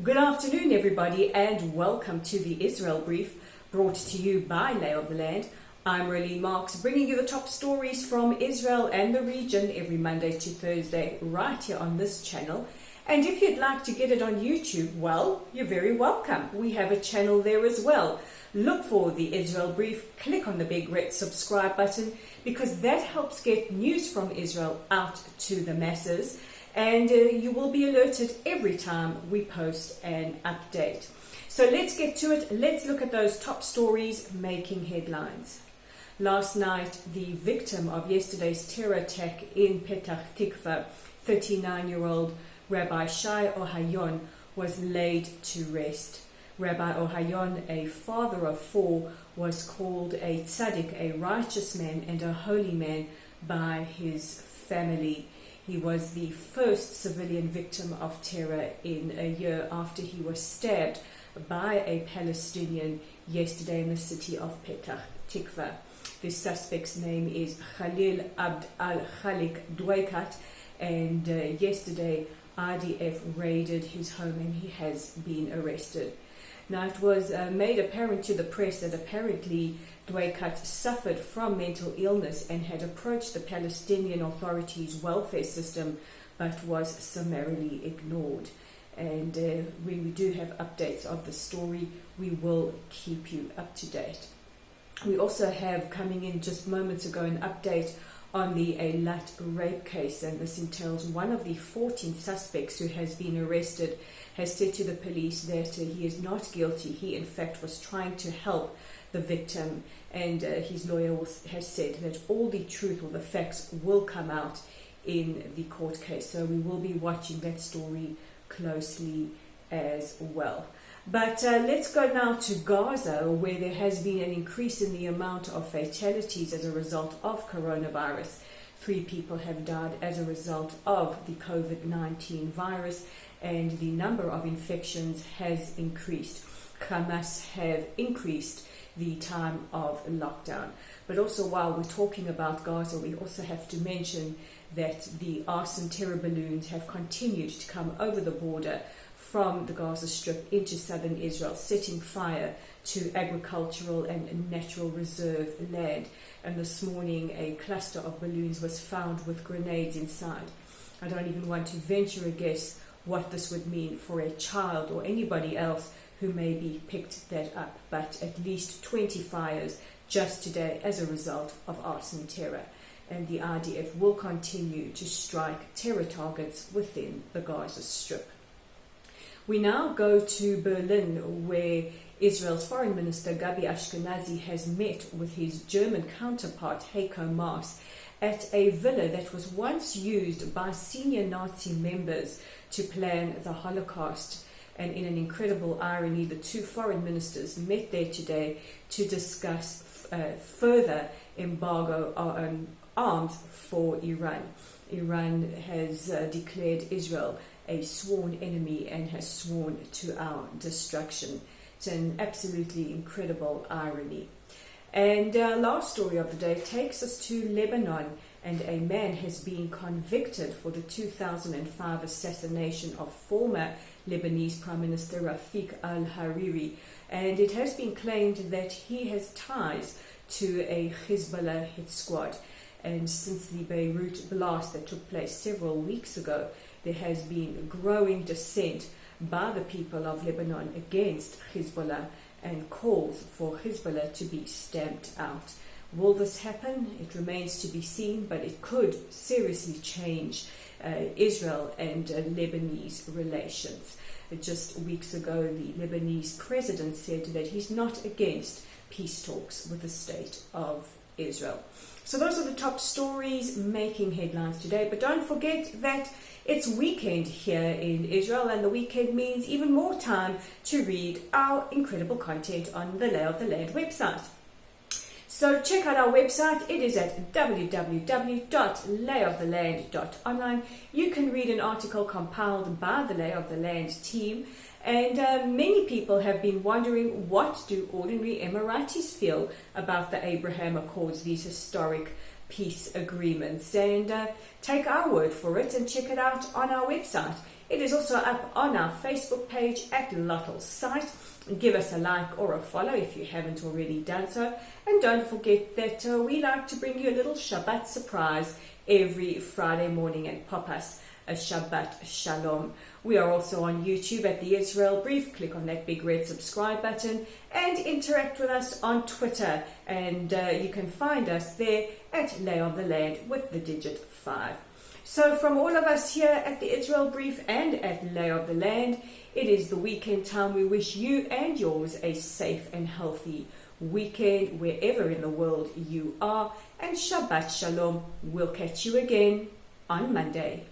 Good afternoon, everybody, and welcome to the Israel Brief, brought to you by Lay of the Land. I'm Rolene Marks, bringing you the top stories from Israel and the region every Monday to Thursday, right here on this channel. And if you'd like to get it on YouTube, well, you're very welcome. We have a channel there as well. Look for the Israel Brief, click on the big red subscribe button, because that helps get news from Israel out to the masses. And you will be alerted every time we post an update. So let's get to it. Let's look at those top stories making headlines. Last night, the victim of yesterday's terror attack in Petah Tikva, 39-year-old Rabbi Shai Ohayon, was laid to rest. Rabbi Ohayon, a father of four, was called a tzaddik, a righteous man and a holy man by his family. He was the first civilian victim of terror in a year after he was stabbed by a Palestinian yesterday in the city of Petah Tikva. The suspect's name is Khalil Abd al-Khalik Dwaykat, and yesterday IDF raided his home and he has been arrested. Now, it was made apparent to the press that apparently Dwaykat suffered from mental illness and had approached the Palestinian authorities' welfare system but was summarily ignored. And when we do have updates of the story, we will keep you up to date. We also have, coming in just moments ago, an update on the Eilat rape case, and this entails one of the 14 suspects who has been arrested has said to the police that he is not guilty. He, in fact, was trying to help the victim, and his lawyer has said that all the truth or the facts will come out in the court case. So we will be watching that story closely as well. But let's go now to Gaza, where there has been an increase in the amount of fatalities as a result of coronavirus. 3 people have died as a result of the COVID-19 virus, and the number of infections has increased. Hamas have increased the time of lockdown. But also, while we're talking about Gaza, we also have to mention that the arson terror balloons have continued to come over the border from the Gaza Strip into southern Israel, setting fire to agricultural and natural reserve land. And this morning, a cluster of balloons was found with grenades inside. I don't even want to venture a guess what this would mean for a child or anybody else who maybe picked that up, but at least 20 fires just today as a result of arson terror. And the IDF will continue to strike terror targets within the Gaza Strip. We now go to Berlin, where Israel's Foreign Minister Gabi Ashkenazi has met with his German counterpart Heiko Maas at a villa that was once used by senior Nazi members to plan the Holocaust. And in an incredible irony, the two foreign ministers met there today to discuss further embargo on arms for Iran. Iran has declared Israel a sworn enemy and has sworn to our destruction. It's an absolutely incredible irony. And our last story of the day takes us to Lebanon, and a man has been convicted for the 2005 assassination of former Lebanese Prime Minister Rafiq Al Hariri. And it has been claimed that he has ties to a Hizbollah hit squad. And since the Beirut blast that took place several weeks ago, there has been growing dissent by the people of Lebanon against Hizbollah and calls for Hizbollah to be stamped out. Will this happen? It remains to be seen, but it could seriously change Israel and Lebanese relations. Just weeks ago, the Lebanese president said that he's not against peace talks with the state of Israel. So those are the top stories making headlines today. But don't forget that it's weekend here in Israel, and the weekend means even more time to read our incredible content on the Lay of the Land website. So check out our website. It is at www.layoftheland.online. You can read an article compiled by the Lay of the Land team. And many people have been wondering, what do ordinary Emiratis feel about the Abraham Accords, these historic peace agreements? And take our word for it and check it out on our website. It is also up on our Facebook page at Lottel's site. Give us a like or a follow if you haven't already done so. And don't forget that we like to bring you a little Shabbat surprise every Friday morning and pop us a Shabbat Shalom. We are also on YouTube at the Israel Brief. Click on that big red subscribe button and interact with us on Twitter. And you can find us there at Lay on the Land with the digit 5. So from all of us here at the Israel Brief and at Lay of the Land, it is the weekend time. We wish you and yours a safe and healthy weekend wherever in the world you are. And Shabbat Shalom. We'll catch you again on Monday.